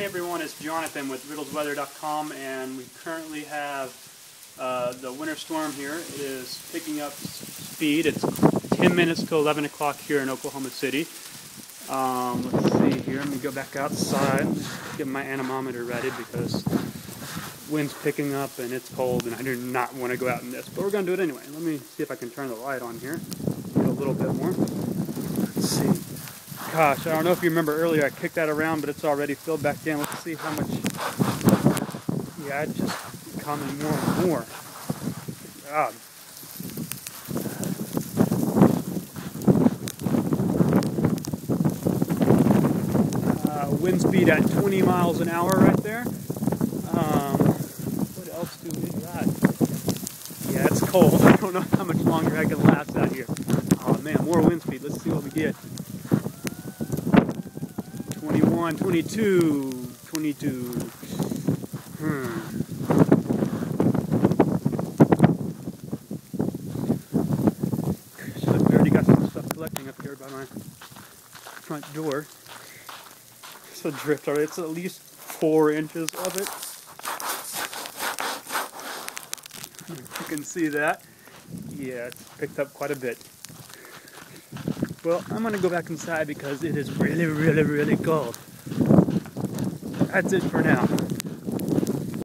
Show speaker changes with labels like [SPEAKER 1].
[SPEAKER 1] Hey everyone, it's Jonathan with riddlesweather.com, and we currently have the winter storm here. It is picking up speed. It's 10 minutes to 11 o'clock here in Oklahoma City. Let's see here. Let me go back outside, get my anemometer ready because wind's picking up and it's cold and I do not want to go out in this. But we're going to do it anyway. Let me see if I can turn the light on here. Get a little bit more. Let's see. Gosh, I don't know if you remember earlier I kicked that around, but it's already filled back in. Let's see how much. Yeah, it's just coming more and more. God. Wind speed at 20 miles an hour right there. What else do we got? Yeah, it's cold. I don't know how much longer I can last out here. Oh man, more wind speed. Let's see what we get. 21, 22, 22. Should have already got some stuff collecting up here by my front door. It's a drift already. It's at least 4 inches of it. You can see that. Yeah, it's picked up quite a bit. Well, I'm going to go back inside because it is really, really, really cold. That's it for now.